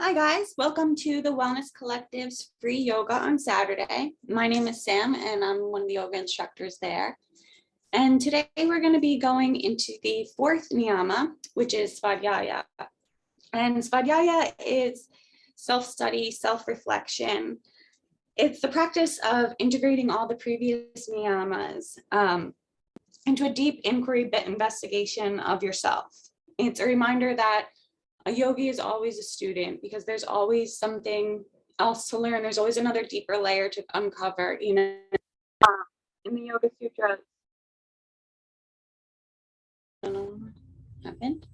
Hi guys, welcome to the Wellness Collective's free yoga on Saturday. My name is Sam and I'm one of the yoga instructors there. And today we're going to be going into the fourth niyama, which is Svadhyaya. And Svadhyaya is self-study, self-reflection. It's the practice of integrating all the previous niyamas into a deep inquiry investigation of yourself. It's a reminder that a yogi is always a student because there's always something else to learn. There's always another deeper layer to uncover, in the Yoga Sutra. I don't know what happened.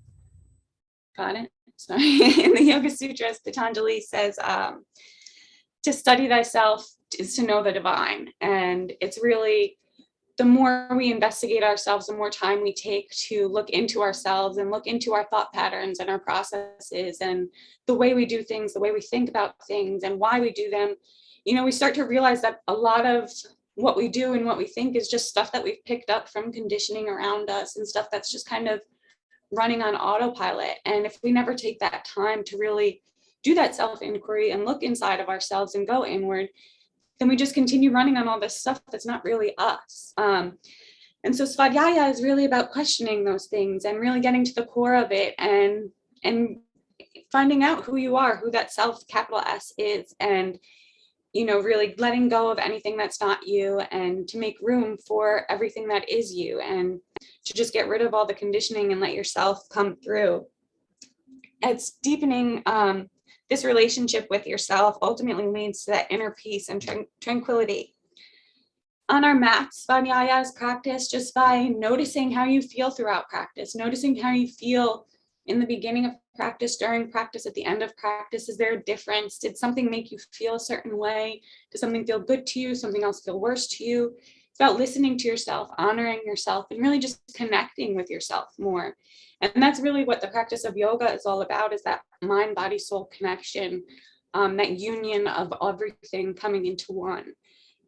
Got it. Sorry. In the Yoga Sutras, Patanjali says, to study thyself is to know the divine. And it's really, the more we investigate ourselves, the more time we take to look into ourselves and look into our thought patterns and our processes and the way we do things, the way we think about things and why we do them. We start to realize that a lot of what we do and what we think is just stuff that we've picked up from conditioning around us and stuff that's just kind of running on autopilot. And if we never take that time to really do that self-inquiry and look inside of ourselves and go inward, then we just continue running on all this stuff that's not really us. And so Svadhyaya is really about questioning those things and really getting to the core of it and finding out who you are, who that self, capital S, is, and really letting go of anything that's not you and to make room for everything that is you and to just get rid of all the conditioning and let yourself come through. It's deepening this relationship with yourself ultimately leads to that inner peace and tranquility. On our mats, Svadhyaya is practiced just by noticing how you feel throughout practice, noticing how you feel in the beginning of practice, during practice, at the end of practice. Is there a difference? Did something make you feel a certain way? Does something feel good to you? Something else feel worse to you? It's about listening to yourself, honoring yourself, and really just connecting with yourself more. And that's really what the practice of yoga is all about, is that mind, body, soul connection, that union of everything coming into one.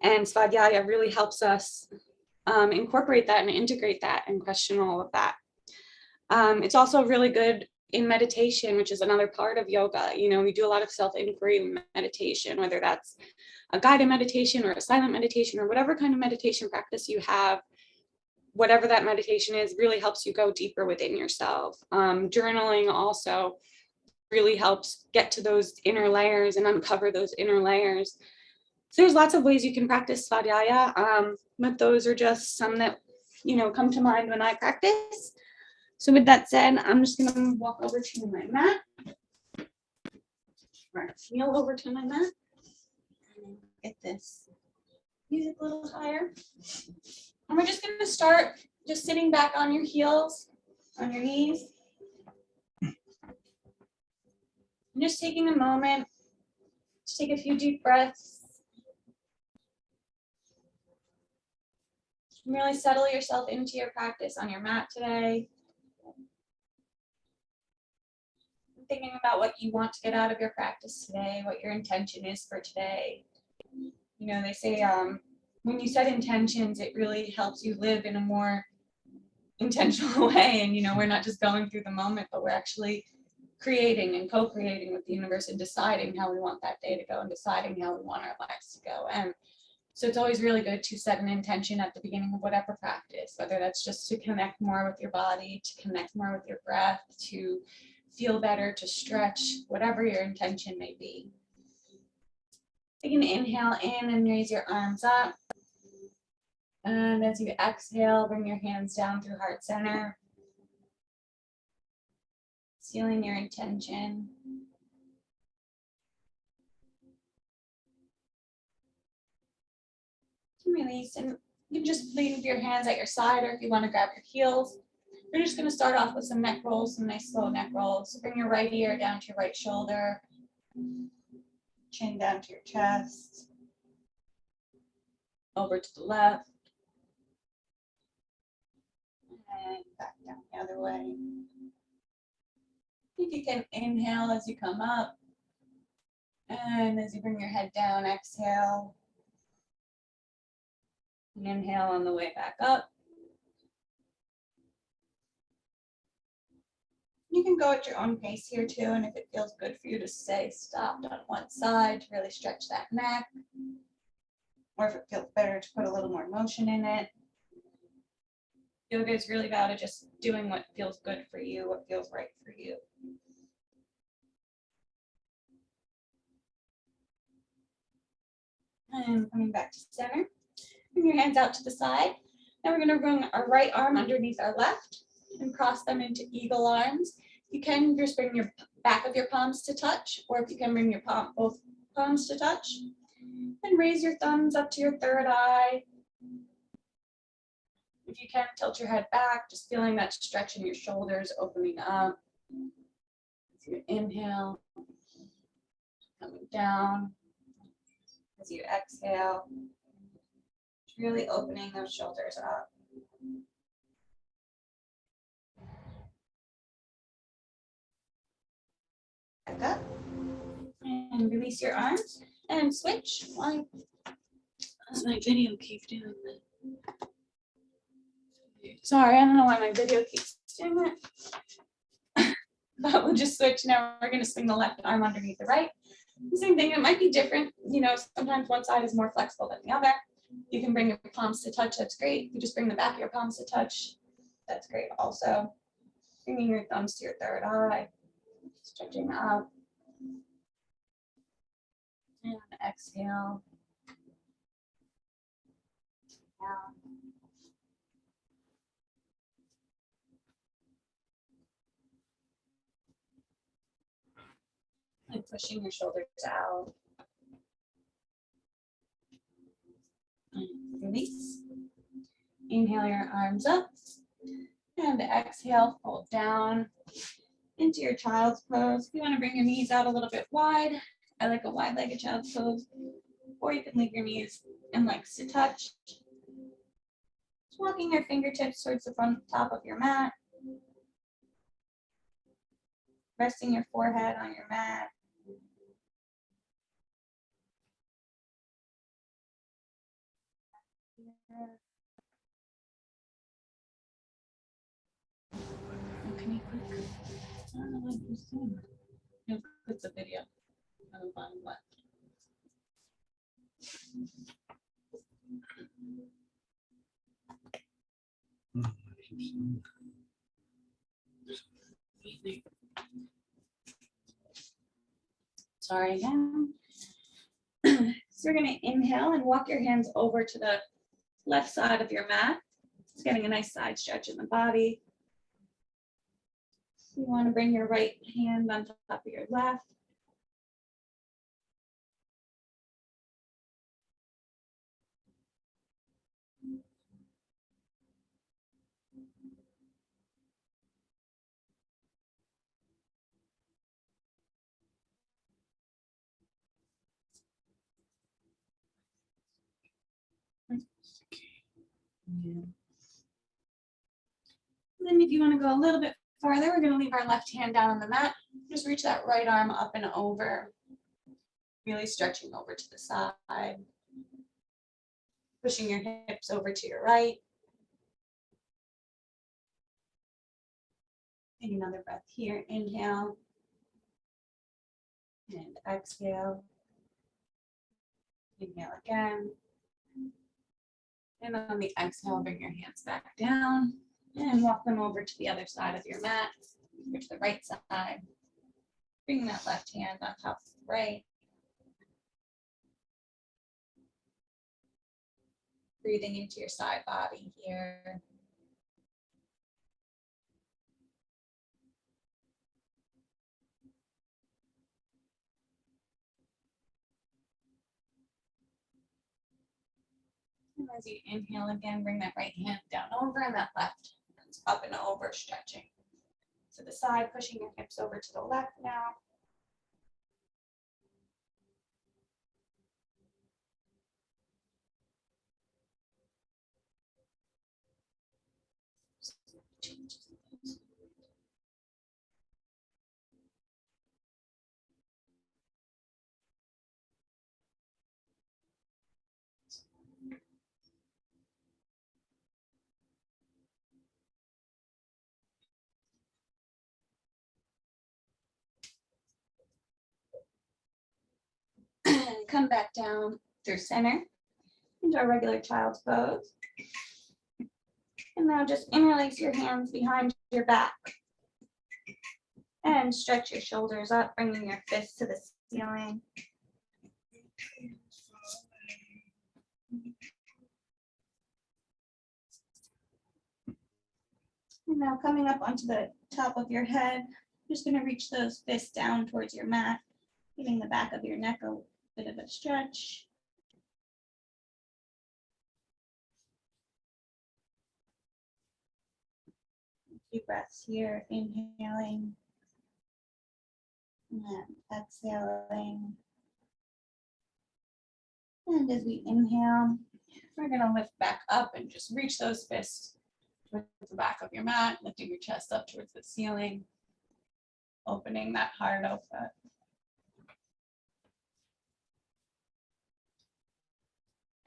And Svadhyaya really helps us incorporate that and integrate that and question all of that. It's also really good in meditation, which is another part of yoga. We do a lot of self-inquiry meditation, whether that's a guided meditation or a silent meditation or whatever kind of meditation practice you have. Whatever that meditation is really helps you go deeper within yourself. Journaling also really helps get to those inner layers and uncover those inner layers. So there's lots of ways you can practice Svadhyaya, but those are just some that, come to mind when I practice. So with that said, I'm just going to walk over to my mat. Right, kneel over to my mat. And get this music a little higher. And we're just going to start just sitting back on your heels, on your knees. And just taking a moment to take a few deep breaths. And really settle yourself into your practice on your mat today. Thinking about what you want to get out of your practice today, what your intention is for today. They say when you set intentions, it really helps you live in a more intentional way. And, we're not just going through the moment, but we're actually creating and co-creating with the universe and deciding how we want that day to go and deciding how we want our lives to go. And so it's always really good to set an intention at the beginning of whatever practice, whether that's just to connect more with your body, to connect more with your breath, to feel better, to stretch, whatever your intention may be. Take an inhale in and raise your arms up. And as you exhale, bring your hands down through heart center. Sealing your intention. Release, and you can just leave your hands at your side, or if you want to grab your heels. We're just going to start off with some neck rolls, some nice slow neck rolls. So bring your right ear down to your right shoulder, chin down to your chest, over to the left, and back down the other way. If you can inhale as you come up, and as you bring your head down, exhale. And inhale on the way back up. You can go at your own pace here too, and if it feels good for you to stay stopped on one side to really stretch that neck, or if it feels better to put a little more motion in it. Yoga is really about just doing what feels good for you, what feels right for you. And coming back to center, bring your hands out to the side. Now we're going to bring our right arm underneath our left and cross them into eagle arms. You can just bring your back of your palms to touch, or if you can bring your both palms to touch. And raise your thumbs up to your third eye. If you can, tilt your head back, just feeling that stretch in your shoulders, opening up. As you inhale, coming down. As you exhale, really opening those shoulders up. Back up. And release your arms and switch. Why does my video keep doing that? Sorry, I don't know why my video keeps doing that. But we'll just switch now. We're going to swing the left arm underneath the right. The same thing, it might be different. You know, sometimes one side is more flexible than the other. You can bring your palms to touch, that's great. You just bring the back of your palms to touch, that's great also. Bringing your thumbs to your third eye, stretching up. And exhale. Down. And pushing your shoulders out. And release. Inhale your arms up. And exhale, fold down into your child's pose. If you want to bring your knees out a little bit wide, I like a wide-legged child's pose. Or you can leave your knees and legs to touch. Just walking your fingertips towards the front top of your mat. Resting your forehead on your mat. Can you click? I don't know what you're saying. No, it's a video on the bottom left. Sorry again. So you're going to inhale and walk your hands over to the left side of your mat. It's getting a nice side stretch in the body. You want to bring your right hand on top of your left. Yeah. Then if you want to go a little bit farther, we're going to leave our left hand down on the mat. Just reach that right arm up and over. Really stretching over to the side. Pushing your hips over to your right. Take another breath here. Inhale. And exhale. Inhale again. And on the exhale, bring your hands back down and walk them over to the other side of your mat, or to the right side. Bring that left hand on top of the right. Breathing into your side body here. And as you inhale again, bring that right hand down over and that left hand's up and over, stretching to the side, pushing your hips over to the left now. come back down through center into our regular child's pose. And now just interlace your hands behind your back and stretch your shoulders up, bringing your fists to the ceiling. And now coming up onto the top of your head, just going to reach those fists down towards your mat, giving the back of your neck a bit of a stretch. A few breaths here, inhaling and exhaling. And as we inhale, we're going to lift back up and just reach those fists towards the back of your mat, lifting your chest up towards the ceiling, opening that heart open.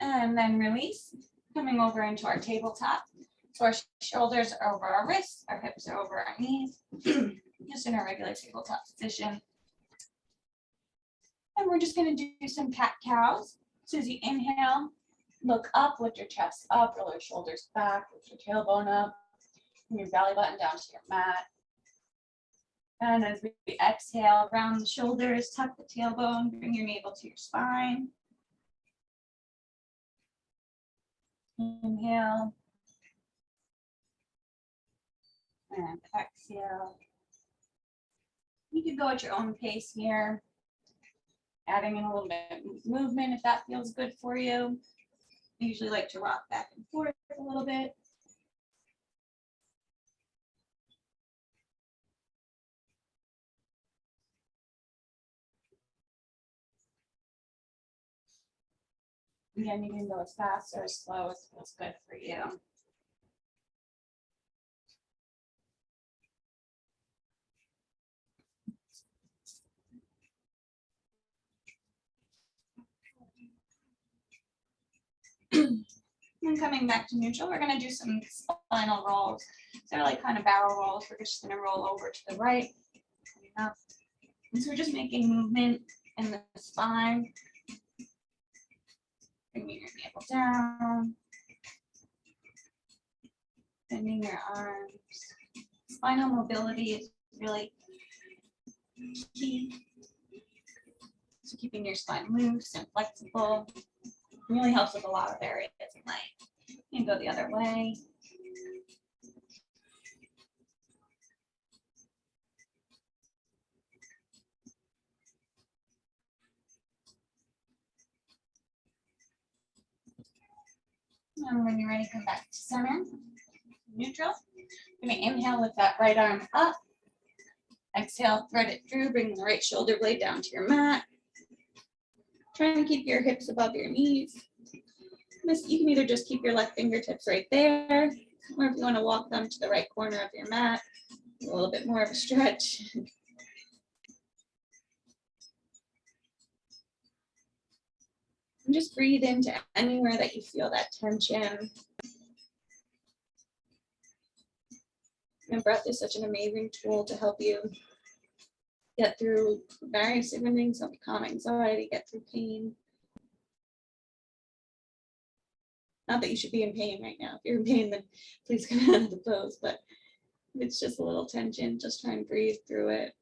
And then release, coming over into our tabletop. So our shoulders are over our wrists, our hips are over our knees, just in our regular tabletop position. And we're just going to do some cat-cows. So as you inhale, look up, lift your chest up, roll your shoulders back, lift your tailbone up, and your belly button down to your mat. And as we exhale, round the shoulders, tuck the tailbone, bring your navel to your spine. Inhale. And exhale. You can go at your own pace here, adding in a little bit of movement if that feels good for you. I usually like to rock back and forth a little bit. Again, you can go as fast or as slow as feels good for you. And coming back to neutral, we're going to do some spinal rolls. So they're like kind of barrel rolls. We're just going to roll over to the right. And so we're just making movement in the spine. Bringing your navel down. Bending your arms. Spinal mobility is really key. So keeping your spine loose and flexible really helps with a lot of areas in life. You can go the other way. And when you're ready, come back to center, neutral. You're going to inhale with that right arm up. Exhale, thread it through, bring the right shoulder blade down to your mat. Trying to keep your hips above your knees. You can either just keep your left fingertips right there, or if you want to walk them to the right corner of your mat, a little bit more of a stretch. And just breathe into anywhere that you feel that tension. And breath is such an amazing tool to help you get through various different things, help you calm anxiety, get through pain. Not that you should be in pain right now. If you're in pain, then please come out of the pose. But if it's just a little tension, just try and breathe through it.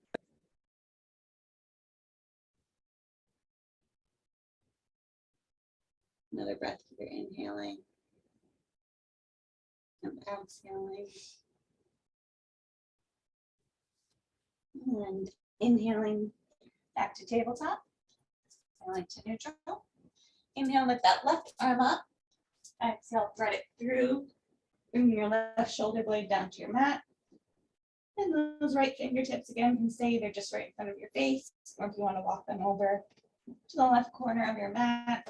Another breath, keep your inhaling and exhaling. And inhaling back to tabletop. Exhaling to neutral. Inhale with that left arm up. Exhale, thread it through. Bring your left shoulder blade down to your mat. And those right fingertips again can stay either just right in front of your face, or if you want to walk them over to the left corner of your mat.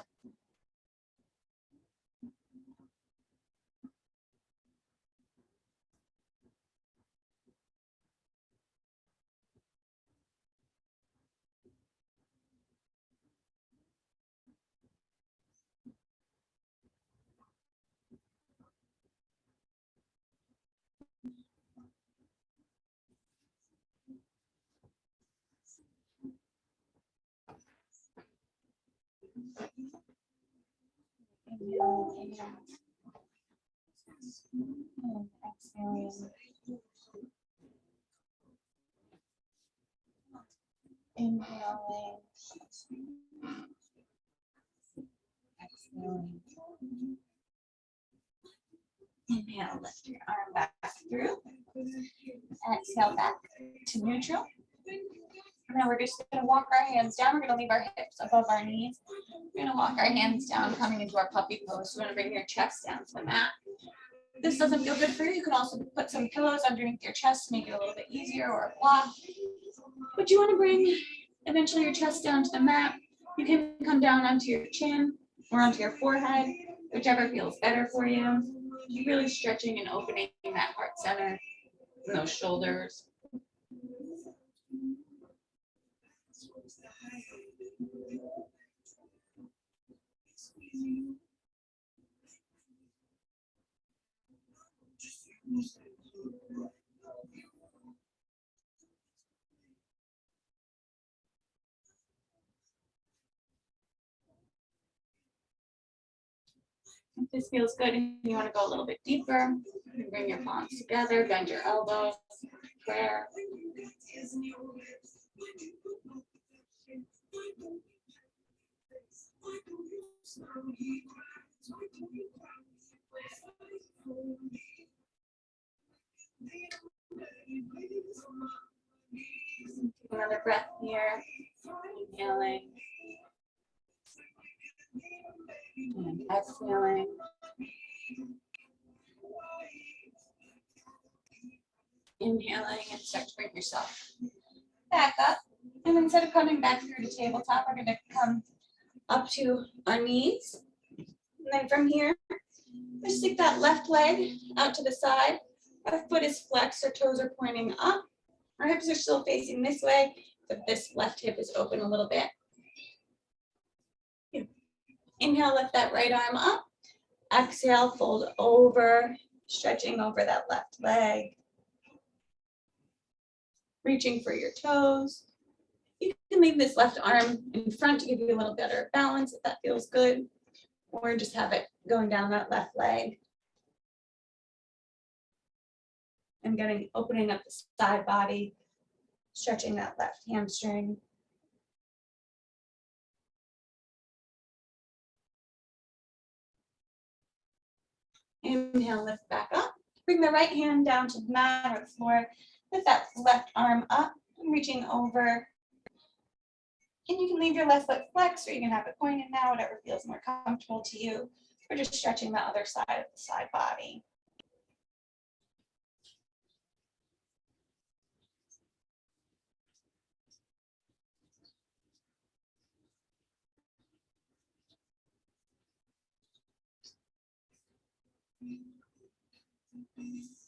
inhale. And exhaling. Inhaling. Exhaling. Inhale, lift your arm back through. Exhale back to neutral. And then we're just going to walk our hands down. We're going to leave our hips above our knees. We're going to walk our hands down, coming into our puppy pose. So we're going to bring your chest down to the mat. If this doesn't feel good for you, you can also put some pillows underneath your chest to make it a little bit easier, or a block. But you want to bring eventually your chest down to the mat. You can come down onto your chin or onto your forehead, whichever feels better for you. You're really stretching and opening that heart center and those shoulders. If this feels good and you want to go a little bit deeper, you bring your palms together, bend your elbows, prayer. Another breath here, inhaling and exhaling. Inhaling and start to bring yourself back up. And instead of coming back through to tabletop, we're going to come up to our knees. And then from here, just stick that left leg out to the side. Our foot is flexed, our toes are pointing up. Our hips are still facing this way, but this left hip is open a little bit. Inhale, lift that right arm up. Exhale, fold over, stretching over that left leg. Reaching for your toes. You can leave this left arm in front to give you a little better balance if that feels good, or just have it going down that left leg. And opening up the side body, stretching that left hamstring. Inhale, lift back up. Bring the right hand down to the mat or the floor. Lift that left arm up, reaching over. And you can leave your left foot flexed, or you can have it pointed now, whatever feels more comfortable to you. We're just stretching the other side of the side body.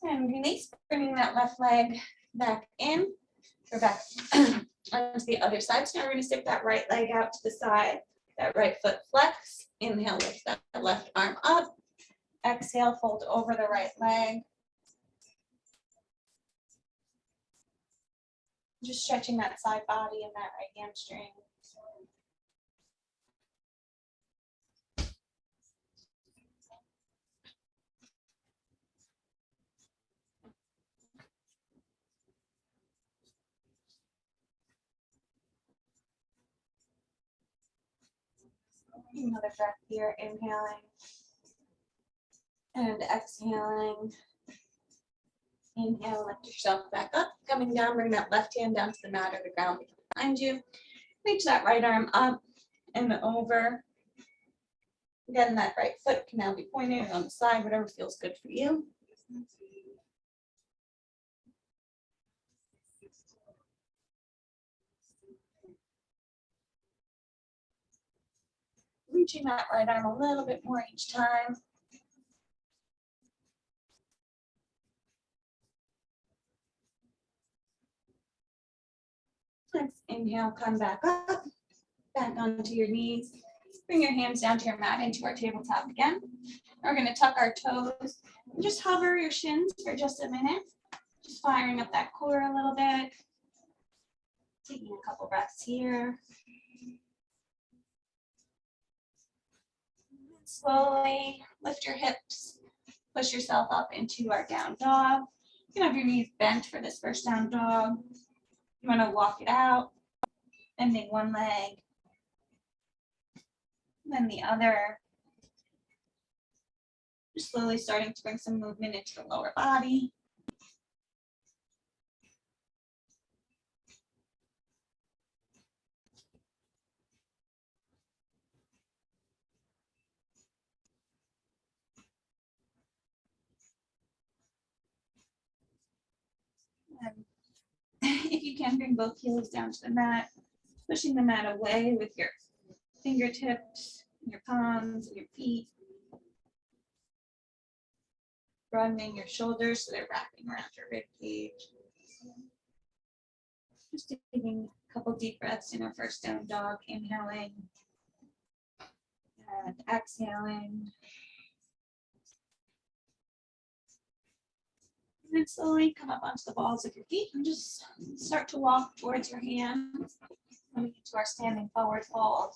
And release, bringing that left leg back in, or back onto the other side. So now we're going to stick that right leg out to the side, that right foot flex. Inhale, lift that left arm up. Exhale, fold over the right leg. Just stretching that side body and that right hamstring. Another breath here, inhaling and exhaling. Inhale, lift yourself back up. Coming down, bring that left hand down to the mat or the ground behind you. Reach that right arm up and over. Again, that right foot can now be pointed on the side, whatever feels good for you. Reaching that right arm a little bit more each time. Let's inhale, come back up, back onto your knees. Bring your hands down to your mat into our tabletop again. We're going to tuck our toes and just hover your shins for just a minute. Just firing up that core a little bit. Taking a couple breaths here. slowly lift your hips, push yourself up into our down dog. You can have your knees bent for this first down dog. You want to walk it out, bending one leg, then the other. Just slowly starting to bring some movement into the lower body. And if you can, bring both heels down to the mat, pushing the mat away with your fingertips, your palms, and your feet. Broadening your shoulders so they're wrapping around your rib cage. Just taking a couple deep breaths in our first down dog, inhaling and exhaling. And then slowly come up onto the balls of your feet and just start to walk towards your hands, coming into our standing forward fold.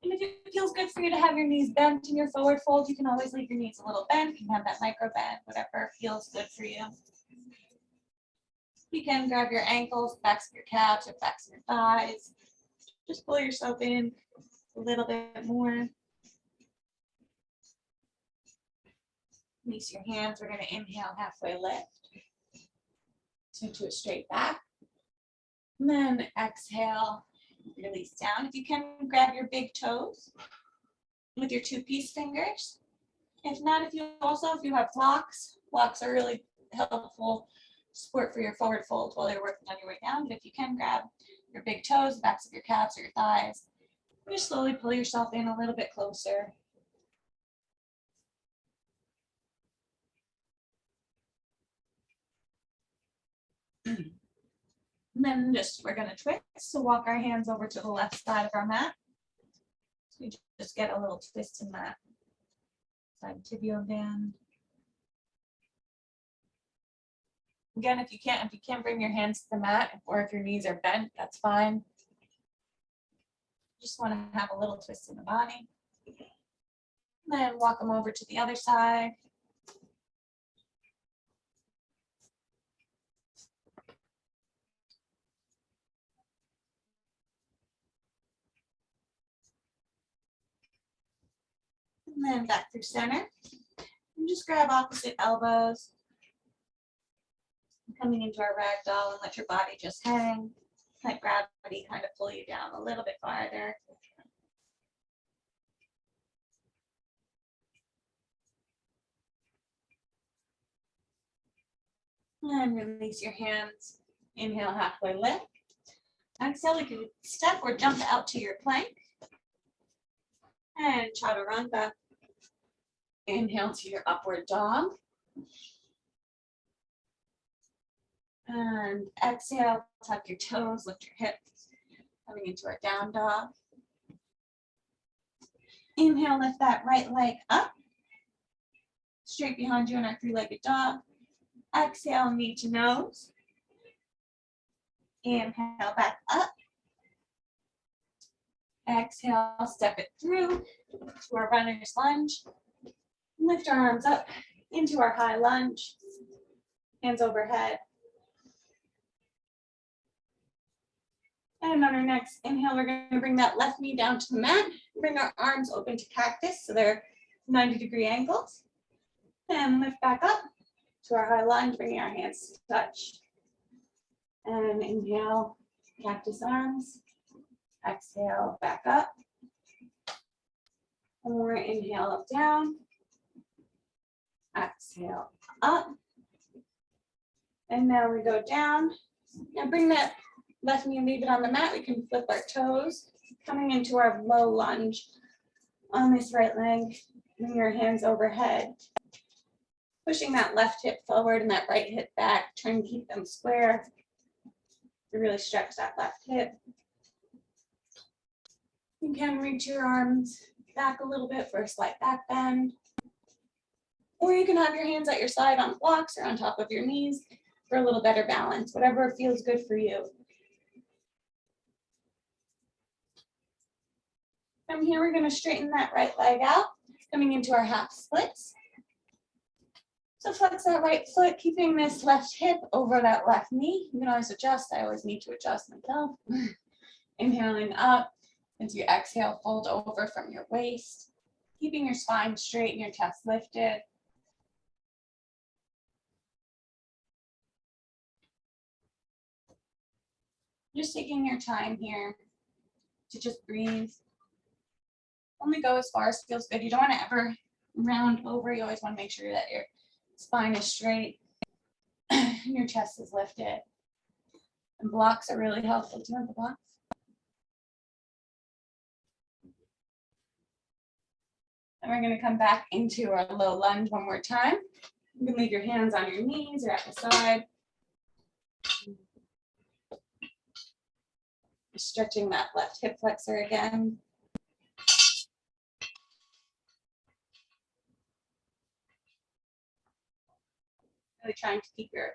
And if it feels good for you to have your knees bent in your forward fold, you can always leave your knees a little bent. You can have that micro bend, whatever feels good for you. You can grab your ankles, backs of your calves, or backs of your thighs. Just pull yourself in a little bit more. Release your hands. We're going to inhale, halfway lift. So to a straight back. And then exhale, release down. If you can, grab your big toes with your two peace fingers. If not, if you have blocks are really helpful support for your forward fold while you're working on your way down. But if you can, grab your big toes, the backs of your calves or your thighs, and just slowly pull yourself in a little bit closer. And then we're going to twist. So walk our hands over to the left side of our mat. So we just get a little twist in that side tibial band. Again, if you can't bring your hands to the mat, or if your knees are bent, that's fine. Just want to have a little twist in the body. And then walk them over to the other side. And then back through center. And just grab opposite elbows. Coming into our ragdoll and let your body just hang. Let gravity kind of pull you down a little bit farther. And release your hands. Inhale, halfway lift. Exhale, you can step or jump out to your plank. And chaturanga. Inhale to your upward dog. And exhale, tuck your toes, lift your hips. Coming into our down dog. Inhale, lift that right leg up. Straight behind you in our three-legged dog. Exhale, knee to nose. Inhale, back up. Exhale, step it through to our runner's lunge. Lift our arms up into our high lunge. Hands overhead. And on our next inhale, we're going to bring that left knee down to the mat. Bring our arms open to cactus so they're 90-degree angles. And lift back up to our high lunge, bringing our hands to touch. And inhale, cactus arms. Exhale, back up. One more inhale, up, down. Exhale, up. And now we go down. Now bring that left knee and leave it on the mat. We can flip our toes. Coming into our low lunge on this right leg. Bring your hands overhead. Pushing that left hip forward and that right hip back. Try and keep them square. To really stretch that left hip. You can reach your arms back a little bit for a slight back bend. Or you can have your hands at your side on blocks or on top of your knees for a little better balance, whatever feels good for you. From here, we're going to straighten that right leg out, coming into our half splits. So flex that right foot, keeping this left hip over that left knee. You can always adjust. I always need to adjust myself. Inhaling up. As you exhale, fold over from your waist, keeping your spine straight and your chest lifted. Just taking your time here to just breathe. Only go as far as feels good. You don't want to ever round over. You always want to make sure that your spine is straight and your chest is lifted. And blocks are really helpful. Do you want the blocks? And we're going to come back into our low lunge one more time. You can leave your hands on your knees or at the side. Stretching that left hip flexor again. Really trying to keep your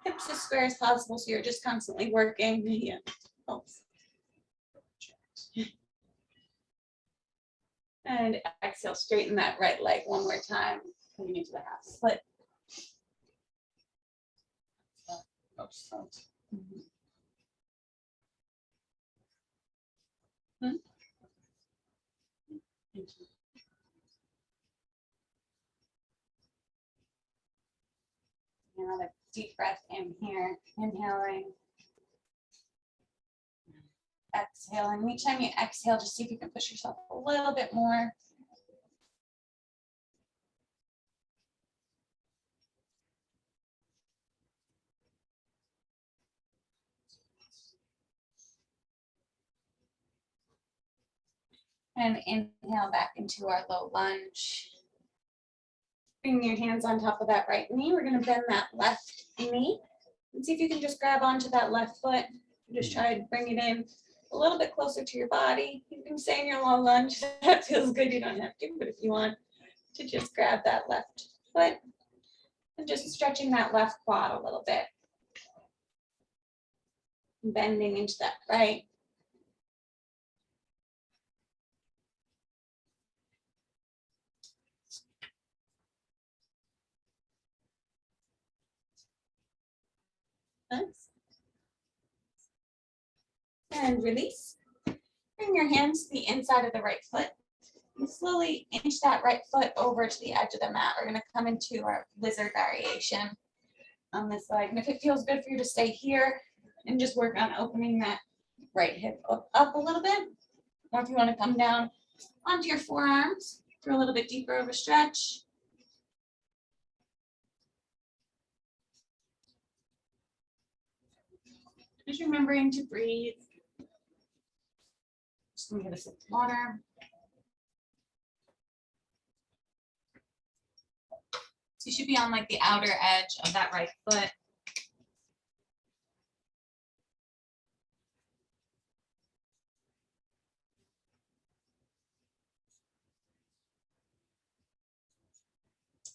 hips as square as possible so you're just constantly working. Yeah. Oops. And exhale, straighten that right leg one more time, coming into the half split. Oops. Another deep breath in here, inhaling. Exhaling. Each time you exhale, just see if you can push yourself a little bit more. And inhale back into our low lunge. Bring your hands on top of that right knee. We're going to bend that left knee. And see if you can just grab onto that left foot. Just try to bring it in a little bit closer to your body. You can stay in your low lunge. That feels good. You don't have to, but if you want to just grab that left foot and just stretching that left quad a little bit. Bending into that right. Nice. And release. Bring your hands to the inside of the right foot. And slowly inch that right foot over to the edge of the mat. We're going to come into our lizard variation on this leg. And if it feels good for you to stay here and just work on opening that right hip up a little bit, or if you want to come down onto your forearms for a little bit deeper of a stretch. Just remembering to breathe. Just going to get a sip of water. So you should be on like the outer edge of that right foot.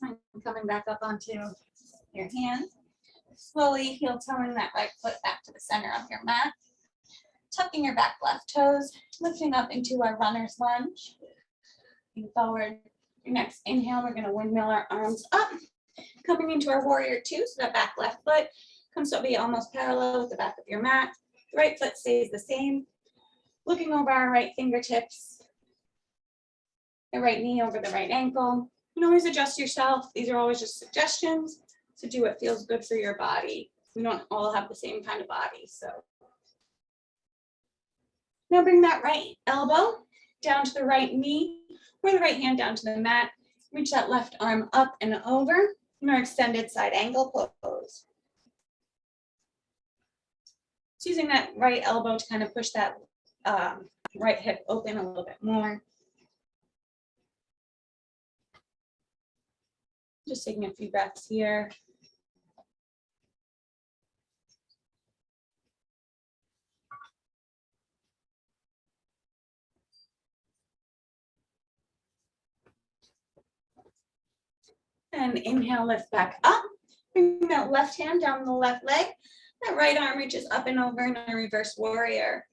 And coming back up onto your hands. Slowly heel toeing that right foot back to the center of your mat. Tucking your back left toes, lifting up into our runner's lunge. Looking forward. Your next inhale, we're going to windmill our arms up. Coming into our warrior two, so that back left foot comes to be almost parallel with the back of your mat. The right foot stays the same. Looking over our right fingertips. The right knee over the right ankle. You can always adjust yourself. These are always just suggestions. So do what feels good for your body. We don't all have the same kind of body, so. Now bring that right elbow down to the right knee, or the right hand down to the mat. Reach that left arm up and over in our extended side angle pose. So using that right elbow to kind of push that right hip open a little bit more. Just taking a few breaths here. And inhale, lift back up. Bring that left hand down the left leg. That right arm reaches up and over in a reverse warrior.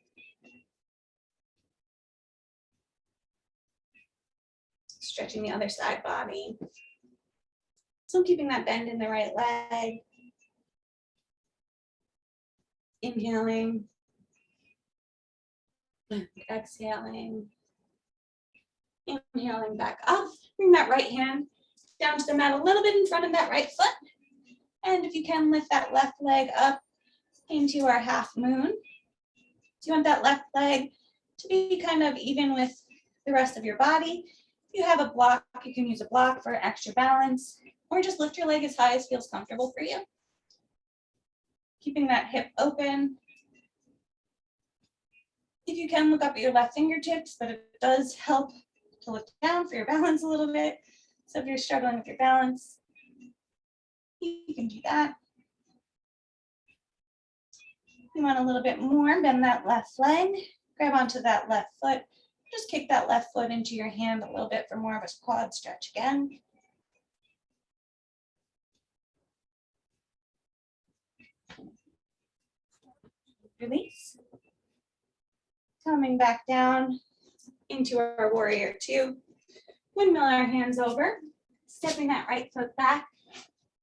Stretching the other side body. So keeping that bend in the right leg. Inhaling. Exhaling. Inhaling back up. Bring that right hand down to the mat a little bit in front of that right foot. And if you can, lift that left leg up into our half moon. So you want that left leg to be kind of even with the rest of your body. If you have a block, you can use a block for extra balance, or just lift your leg as high as feels comfortable for you. Keeping that hip open. If you can, look up at your left fingertips, but it does help to look down for your balance a little bit. So if you're struggling with your balance, you can do that. If you want a little bit more, bend that left leg, grab onto that left foot. Just kick that left foot into your hand a little bit for more of a quad stretch again. Release. Coming back down into our warrior two. Windmill our hands over, stepping that right foot back,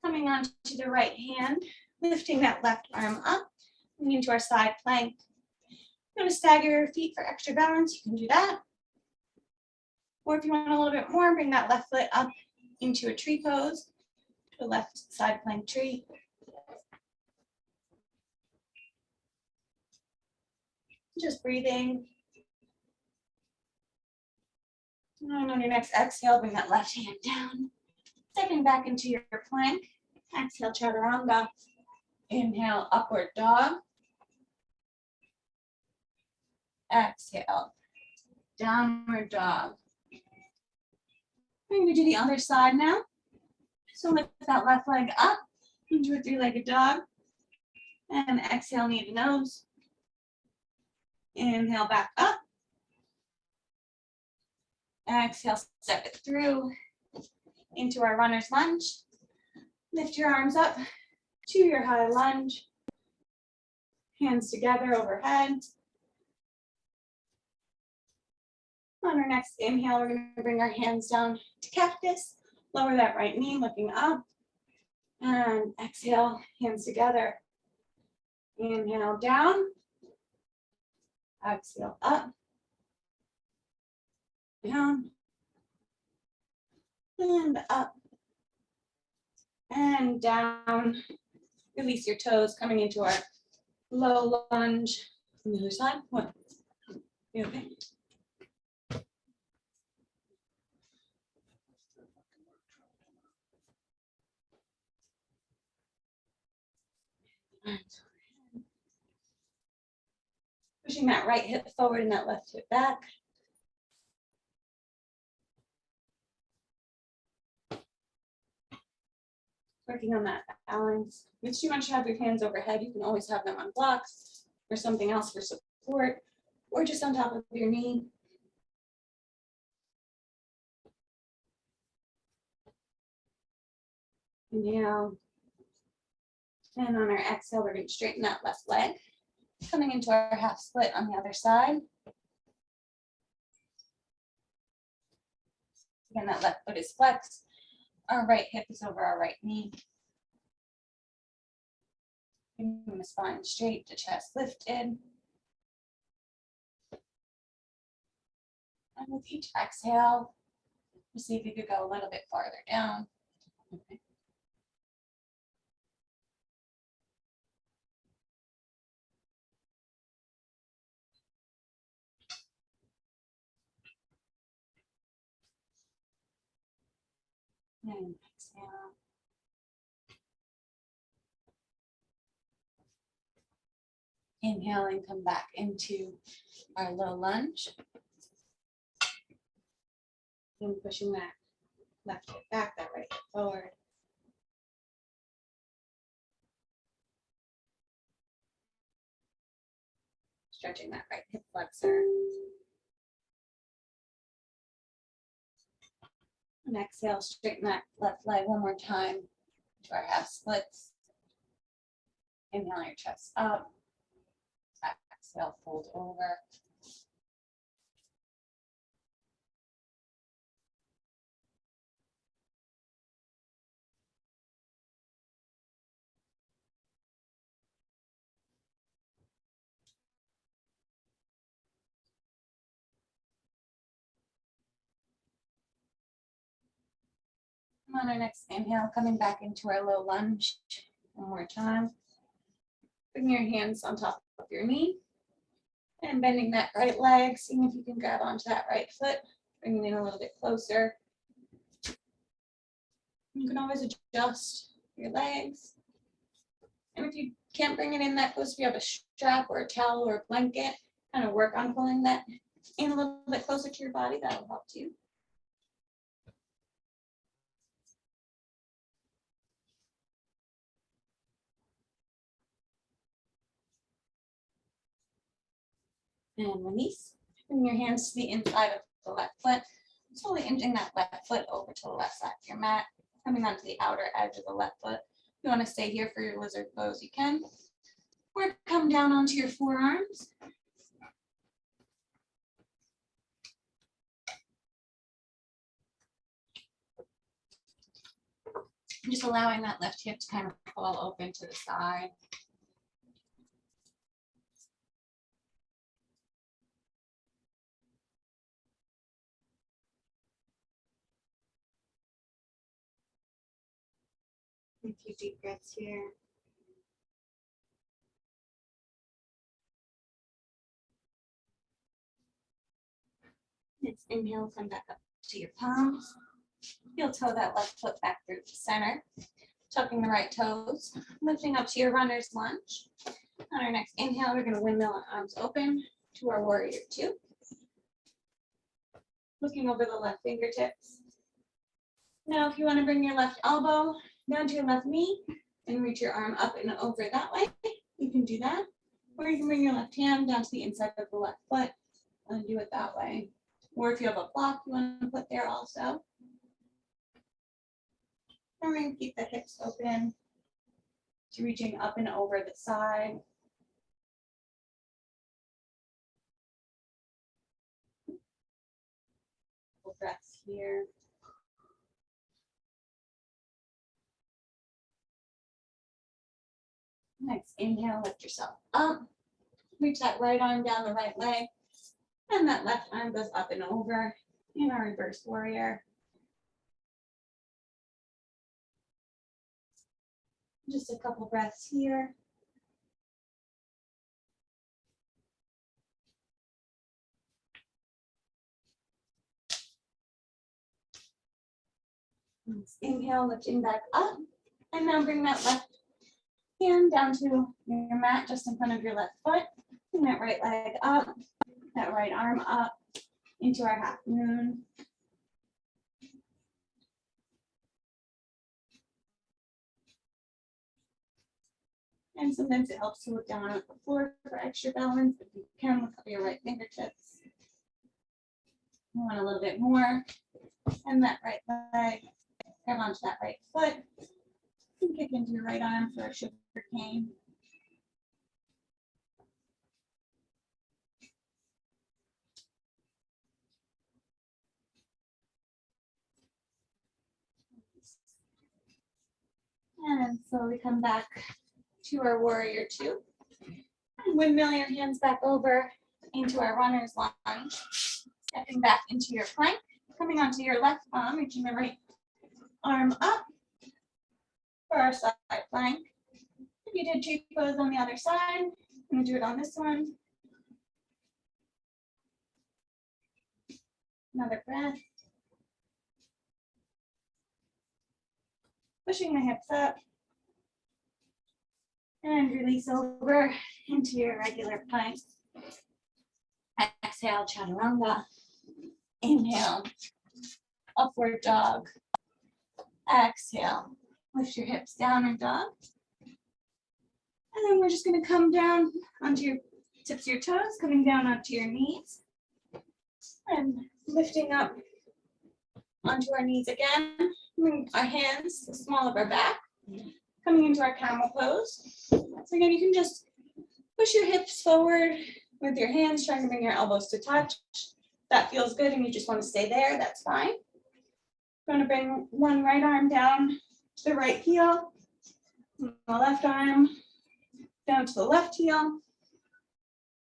coming onto the right hand, lifting that left arm up, moving into our side plank. You want to stagger your feet for extra balance, you can do that. Or if you want a little bit more, bring that left foot up into a tree pose, to a left side plank tree. Just breathing. And on your next exhale, bring that left hand down. Stepping back into your plank. Exhale, chaturanga. Inhale, upward dog. Exhale, downward dog. We're going to do the other side now. So lift that left leg up into a three-legged dog. And exhale, knee to nose. Inhale, back up. Exhale, step it through into our runner's lunge. Lift your arms up to your high lunge. Hands together overhead. On our next inhale, we're going to bring our hands down to cactus. Lower that right knee, looking up. And exhale, hands together. Inhale, down. Exhale, up. Down. And up. And down. Release your toes, coming into our low lunge. On the other side. What? You okay? Pushing that right hip forward and that left hip back. Working on that balance. Make sure you have your hands overhead. You can always have them on blocks or something else for support, or just on top of your knee. Inhale. And on our exhale, we're going to straighten that left leg. Coming into our half split on the other side. Again, that left foot is flexed. Our right hip is over our right knee. Keeping the spine straight, the chest lifted. And with each exhale, we'll see if you could go a little bit farther down. Okay. And exhale. Inhale and come back into our low lunge. And pushing that left hip back, that right hip forward. Stretching that right hip flexor. And exhale, straighten that left leg one more time to our half splits. Inhale your chest up. Exhale, fold over. On our next inhale, coming back into our low lunge. One more time. Bring your hands on top of your knee and bending that right leg, seeing if you can grab onto that right foot, bringing it a little bit closer. You can always adjust your legs. And if you can't bring it in that close, if you have a strap or a towel or a blanket, kind of work on pulling that in a little bit closer to your body. That will help too. And release. Bring your hands to the inside of the left foot. Slowly inching that left foot over to the left side of your mat. Coming onto the outer edge of the left foot. If you want to stay here for your lizard pose, you can. Or come down onto your forearms. Just allowing that left hip to kind of fall open to the side. A few deep breaths here. Next inhale, come back up to your palms. Heel toe that left foot back through the center. Tucking the right toes, lifting up to your runner's lunge. On our next inhale, we're going to windmill our arms open to our warrior two. Looking over the left fingertips. Now, if you want to bring your left elbow down to your left knee and reach your arm up and over that way, you can do that. Or you can bring your left hand down to the inside of the left foot and do it that way. Or if you have a block you want to put there also. And we're going to keep the hips open to reaching up and over the side. Couple breaths here. Next inhale, lift yourself up. Reach that right arm down the right leg. And that left arm goes up and over in our reverse warrior. Just a couple breaths here. Inhale, lifting back up. And now bring that left hand down to your mat just in front of your left foot. Bring that right leg up, that right arm up into our half moon. And sometimes it helps to look down at the floor for extra balance. If you can, look up your right fingertips. You want a little bit more. And that right leg, grab onto that right foot. And kick into your right arm for a sugar cane. And slowly come back to our warrior two. And windmill your hands back over into our runner's lunge. Stepping back into your plank. Coming onto your left arm, reaching the right arm up for our side plank. If you did tree pose on the other side, I'm going to do it on this one. Another breath. Pushing the hips up. And release over into your regular plank. Exhale, chaturanga. Inhale, upward dog. Exhale, lift your hips down and dog. And then we're just going to come down onto your tips of your toes, coming down onto your knees. And lifting up onto our knees again. Bring our hands to the small of our back. Coming into our camel pose. So again, you can just push your hips forward with your hands, trying to bring your elbows to touch. That feels good and you just want to stay there, that's fine. I'm going to bring one right arm down to the right heel, the left arm down to the left heel,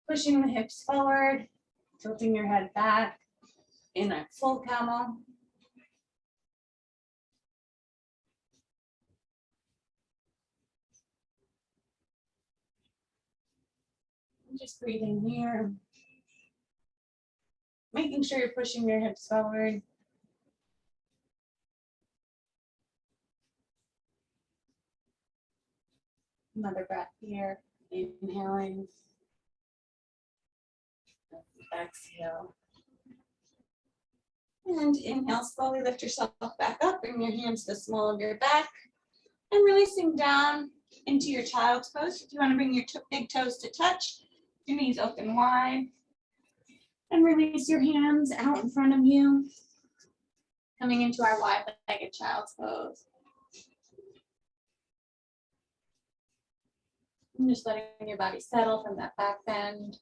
pushing the hips forward, tilting your head back in a full camel. Just breathing here. Making sure you're pushing your hips forward. Another breath here. Inhaling. Exhale. And inhale, slowly lift yourself back up. Bring your hands to the small of your back. And releasing down into your child's pose. If you want to bring your big toes to touch, your knees open wide. And release your hands out in front of you. Coming into our wide-legged child's pose. And just letting your body settle from that back bend.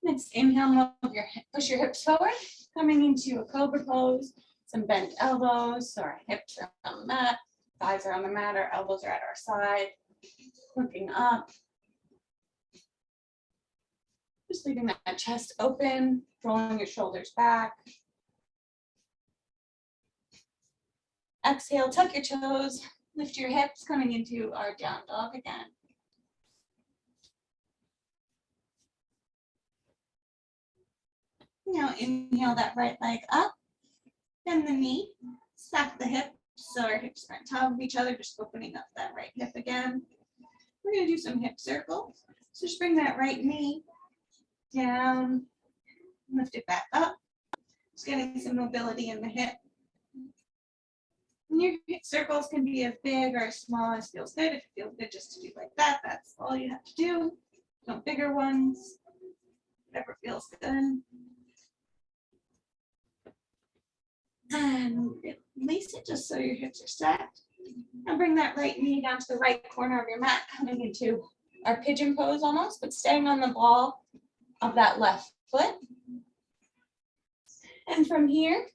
Next, inhale, push your hips forward, coming into a cobra pose, some bent elbows, so our hips are on the mat, thighs are on the mat, our elbows are at our side, looking up. Just leaving that chest open, rolling your shoulders back. Exhale, tuck your toes, lift your hips, coming into our down dog again. Now inhale that right leg up, bend the knee, stack the hips so our hips are on top of each other, just opening up that right hip again. We're going to do some hip circles. So just bring that right knee down, lift it back up. Just getting some mobility in the hip. And your hip circles can be as big or as small as feels good. If it feels good just to do like that, that's all you have to do. No bigger ones, whatever feels good. And release it just so your hips are stacked. And bring that right knee down to the right corner of your mat, coming into our pigeon pose almost, but staying on the ball of that left foot. And from here,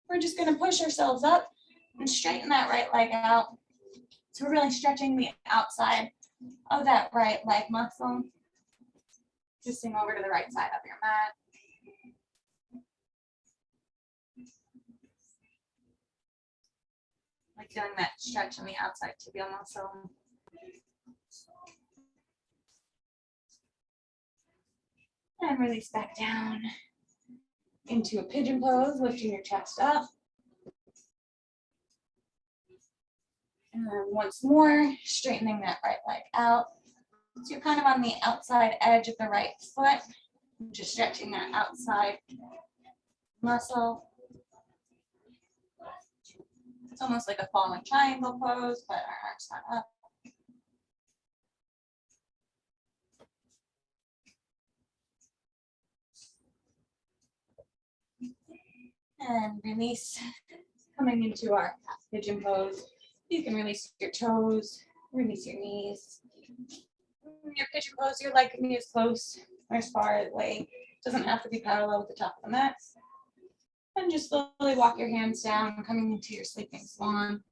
we're just going to push ourselves up and straighten that right leg out. So we're really stretching the outside of that right leg muscle. Twisting over to the right side of your mat. Like doing that stretch on the outside tibial muscle. And release back down into a pigeon pose, lifting your chest up. And then once more, straightening that right leg out. So you're kind of on the outside edge of the right foot, just stretching that outside muscle. It's almost like a falling triangle pose, but our arms not up. And release, coming into our pigeon pose. You can release your toes, release your knees. In your pigeon pose, your leg can be as close or as far away. It doesn't have to be parallel with the top of the mat. And just slowly walk your hands down, coming into your sleeping swan.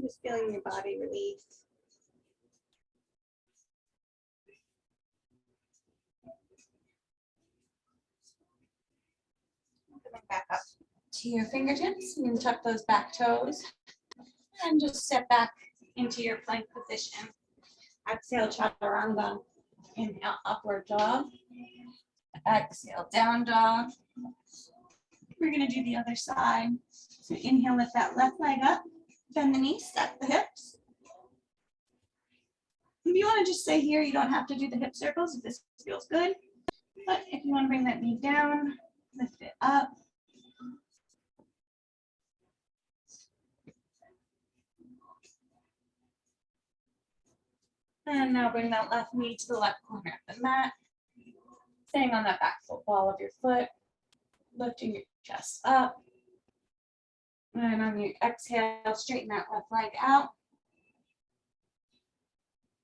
Just feeling your body release. Coming back up to your fingertips. You can tuck those back toes. And just step back into your plank position. Exhale, chaturanga. Inhale, upward dog. Exhale, down dog. We're going to do the other side. So inhale, lift that left leg up. Bend the knees, stack the hips. If you want to just stay here, you don't have to do the hip circles if this feels good. But if you want to bring that knee down, lift it up. And now bring that left knee to the left corner of the mat. Staying on that back foot ball of your foot. Lifting your chest up. And on your exhale, straighten that left leg out.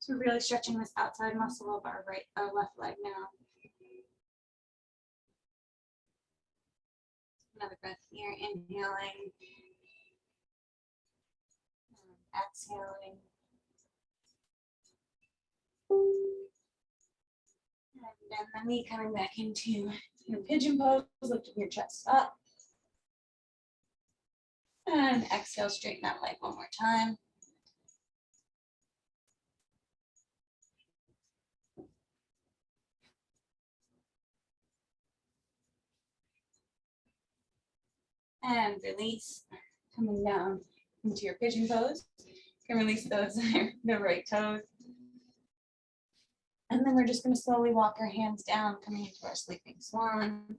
So we're really stretching this outside muscle of our left leg now. Another breath here, inhaling, and exhaling. And then the knee coming back into your pigeon pose, lifting your chest up. And exhale, straighten that leg one more time. And release, coming down into your pigeon pose. You can release those, the right toes. And then we're just going to slowly walk our hands down, coming into our sleeping swan.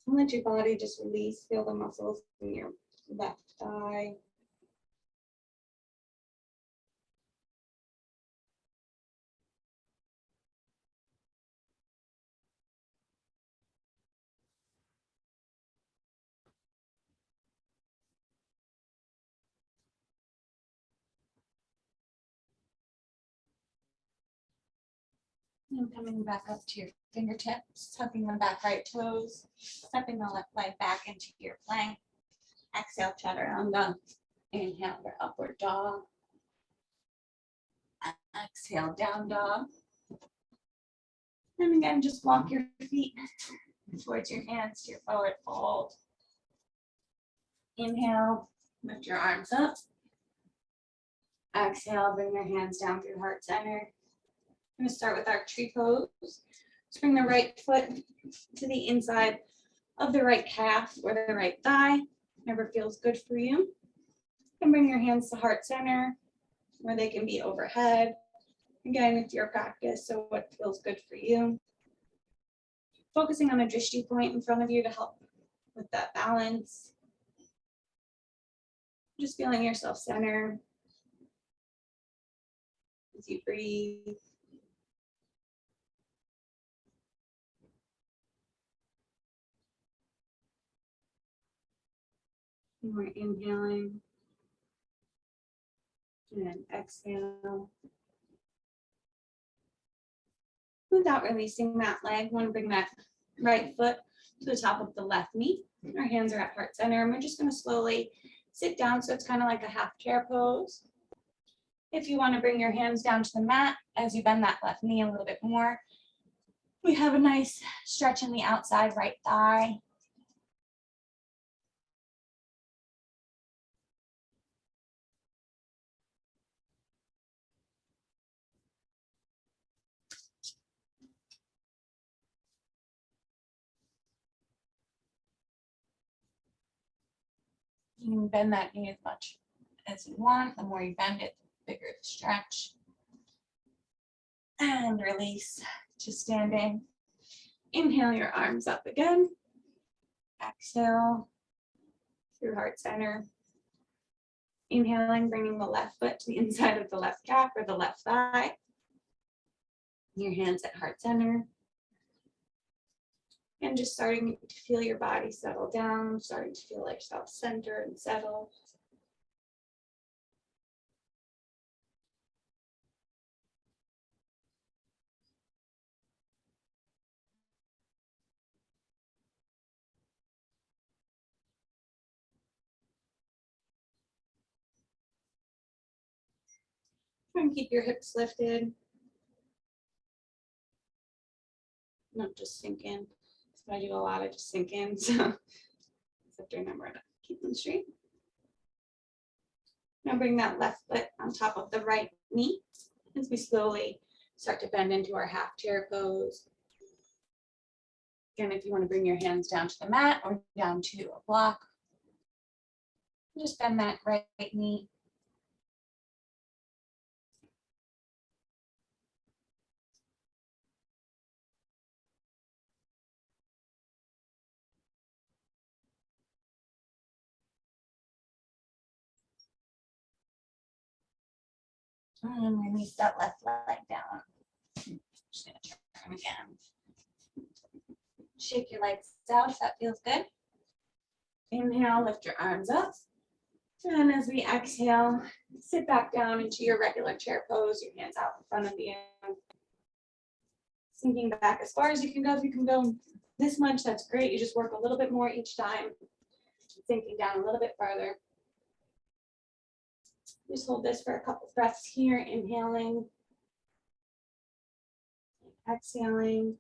And let your body just release, feel the muscles in your left thigh. And coming back up to your fingertips, tucking the back right toes, stepping the left leg back into your plank. Exhale, chaturanga. Inhale for upward dog. Exhale, down dog. And again, just walk your feet towards your hands to your forward fold. Inhale, lift your arms up. Exhale, bring your hands down through heart center. I'm going to start with our tree pose. Let's bring the right foot to the inside of the right calf or the right thigh, whatever feels good for you. And bring your hands to heart center, where they can be overhead. Again, it's your practice, so what feels good for you. Focusing on a drishti point in front of you to help with that balance. Just feeling yourself center as you breathe. And we're inhaling and exhale. Without releasing that leg, want to bring that right foot to the top of the left knee. Our hands are at heart center, and we're just going to slowly sit down, so it's kind of like a half chair pose. If you want to bring your hands down to the mat as you bend that left knee a little bit more, we have a nice stretch in the outside right thigh. You can bend that knee as much as you want. The more you bend it, the bigger the stretch. And release to standing. Inhale your arms up again. Exhale through heart center. Inhaling, bringing the left foot to the inside of the left calf or the left thigh. Your hands at heart center. And just starting to feel your body settle down, starting to feel yourself center and settle. Try and keep your hips lifted. Not just sink in. So I do a lot of just sink in. So have to remember to keep them straight. Now bring that left foot on top of the right knee as we slowly start to bend into our half chair pose. Again, if you want to bring your hands down to the mat or down to a block, just bend that right knee. And release that left leg down. Just gonna turn again. Shake your legs out if that feels good. Inhale, lift your arms up. And as we exhale, sit back down into your regular chair pose, your hands out in front of you. Sinking back as far as you can go. If you can go this much, that's great. You just work a little bit more each time. Sinking down a little bit further. Just hold this for a couple breaths here, inhaling, exhaling.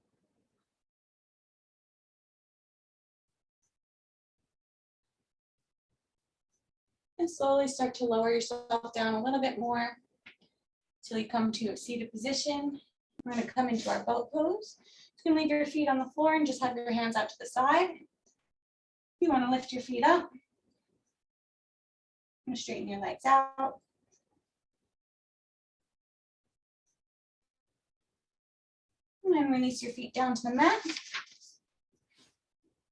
And slowly start to lower yourself down a little bit more until you come to a seated position. We're going to come into our boat pose. You can leave your feet on the floor and just have your hands out to the side. You want to lift your feet up. And straighten your legs out. And then release your feet down to the mat.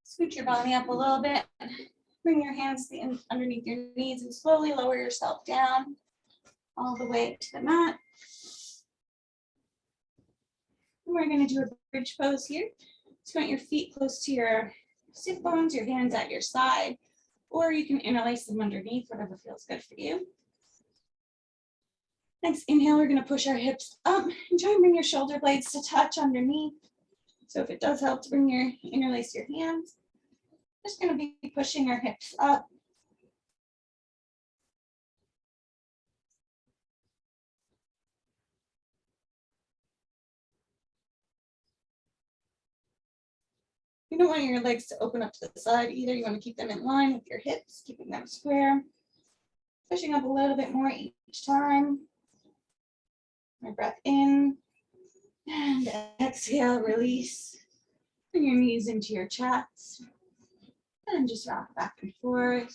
Scoot your belly up a little bit. Bring your hands underneath your knees and slowly lower yourself down all the way to the mat. And we're going to do a bridge pose here. So you want your feet close to your sit bones, your hands at your side, or you can interlace them underneath, whatever feels good for you. Next inhale, we're going to push our hips up and try and bring your shoulder blades to touch underneath. So if it does help to interlace your hands, just going to be pushing our hips up. You don't want your legs to open up to the side either. You want to keep them in line with your hips, keeping them square. Pushing up a little bit more each time. My breath in and exhale, release. Bring your knees into your chest and just rock back and forth.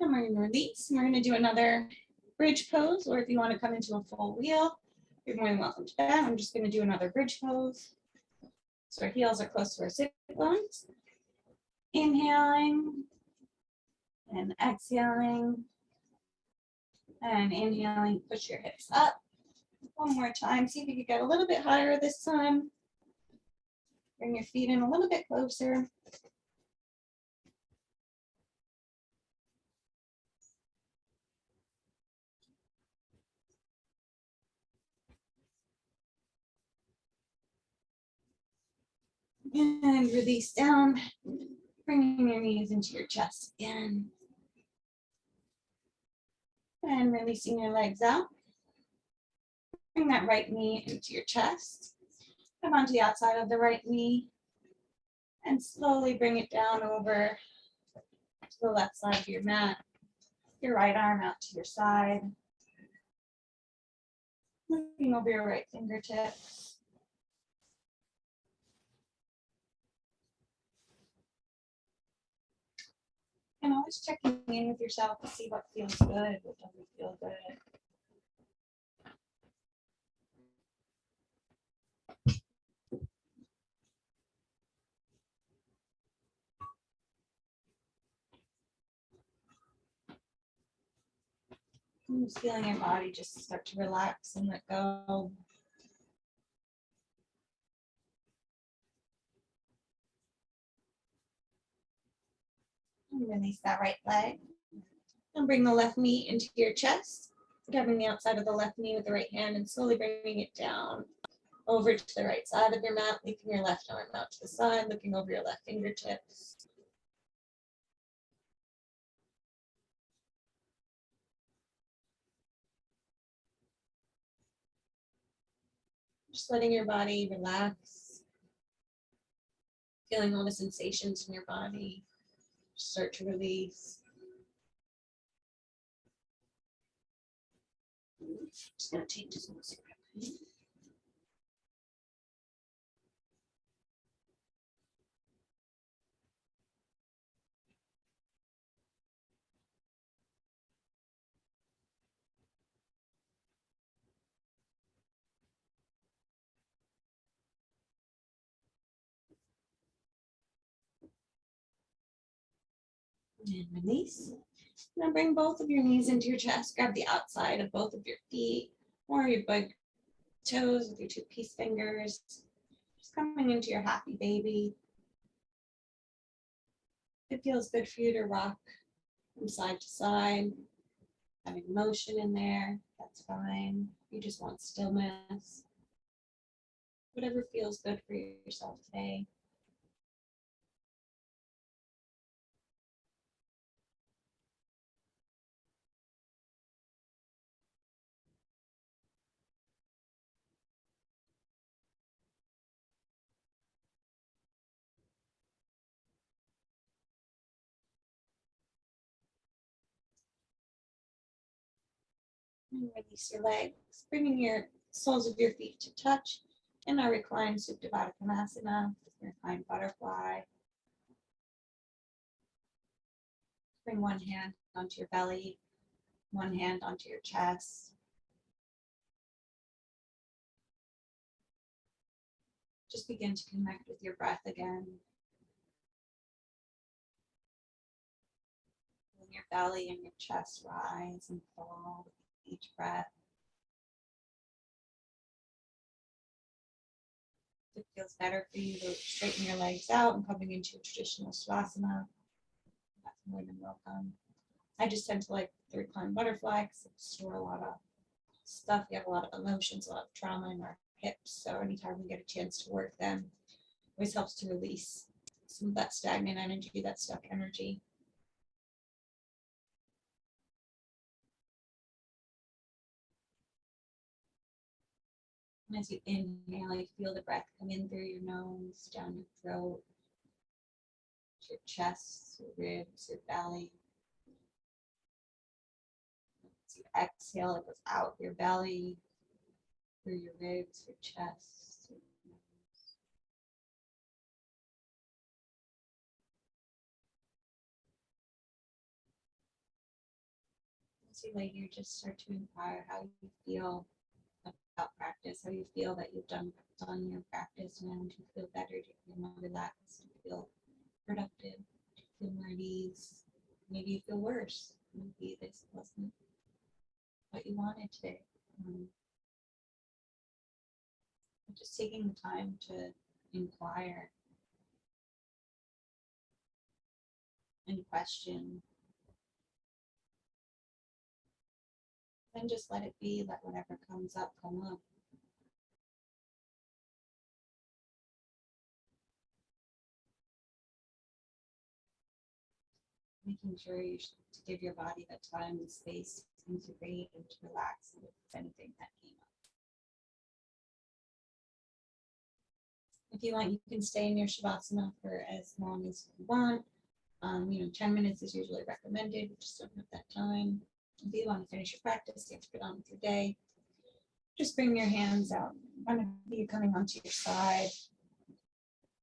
And we're going to release. We're going to do another bridge pose, or if you want to come into a full wheel, you're more than welcome to that. I'm just going to do another bridge pose. So our heels are close to our sit bones. Inhaling and exhaling. And inhaling, push your hips up. One more time. See if you can get a little bit higher this time. Bring your feet in a little bit closer. And release down, bringing your knees into your chest again. And releasing your legs out. Bring that right knee into your chest. Come onto the outside of the right knee. And slowly bring it down over to the left side of your mat. Your right arm out to your side. Looking over your right fingertips. And always checking in with yourself to see what feels good, what doesn't feel good. And just feeling your body just start to relax and let go. And release that right leg. And bring the left knee into your chest. Grabbing the outside of the left knee with the right hand and slowly bringing it down over to the right side of your mat, leaving your left arm out to the side, looking over your left fingertips. Just letting your body relax. Feeling all the sensations in your body. Start to release. Just gonna change this music. And release. Now bring both of your knees into your chest. Grab the outside of both of your feet or your big toes with your 2 peace fingers. Just coming into your happy baby. It feels good for you to rock from side to side, having motion in there, that's fine. You just want stillness. Whatever feels good for yourself today. And release your legs, bringing your soles of your feet to touch in our reclined Supta Baddha Konasana, reclined butterfly. Bring one hand onto your belly, one hand onto your chest. Just begin to connect with your breath again. Feeling your belly and your chest rise and fall with each breath. If it feels better for you to straighten your legs out and coming into a traditional Shavasana, that's more than welcome. I just tend to like the reclined butterfly because it store a lot of stuff. We have a lot of emotions, a lot of trauma in our hips. So anytime we get a chance to work them, it always helps to release some of that stagnant energy, that stuck energy. And as you inhale, you feel the breath come in through your nose, down your throat, to your chest, your ribs, your belly. As you exhale, it goes out your belly, through your ribs, your chest, your nose. As you lay here, just start to inquire how you feel about practice, how you feel that you've done your practice, and do you feel better, do you feel more relaxed, do you feel productive, do you feel more at ease, maybe you feel worse, maybe this wasn't what you wanted today. Just taking the time to inquire and question, then just let it be, let whatever comes up come up. Making sure you should give your body that time and space to integrate and to relax with anything that came up. If you want, you can stay in your Shavasana for as long as you want. 10 minutes is usually recommended. You just don't have that time. If you want to finish your practice, you have to get on with your day. Just bring your hands out in front of you, coming onto your side,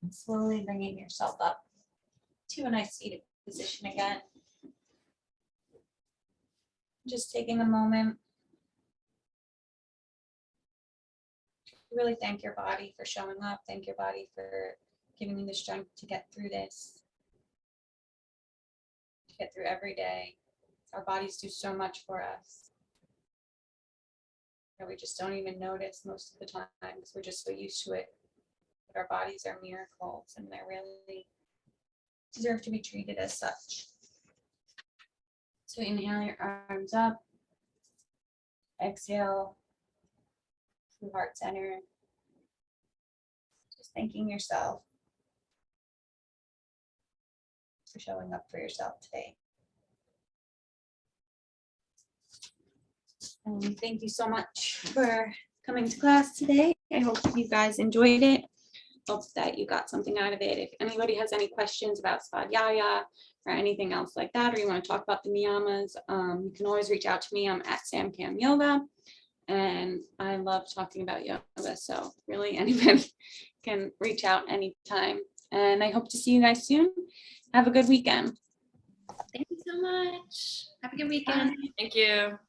and slowly bringing yourself up to a nice seated position again. Just taking a moment to really thank your body for showing up. Thank your body for giving you the strength to get through this, to get through every day. Our bodies do so much for us. We just don't even notice most of the time because we're just so used to it. But our bodies are miracles and they really deserve to be treated as such. So inhale your arms up. Exhale through heart center. Just thanking yourself for showing up for yourself today. And thank you so much for coming to class today. I hope you guys enjoyed it. Hope that you got something out of it. If anybody has any questions about Svadhyaya or anything else like that, or you want to talk about the niyamas, you can always reach out to me. I'm at SamCam Yoga, and I love talking about yoga. So really anybody can reach out anytime. And I hope to see you guys soon. Have a good weekend. Thank you so much. Have a good weekend. Bye. Thank you.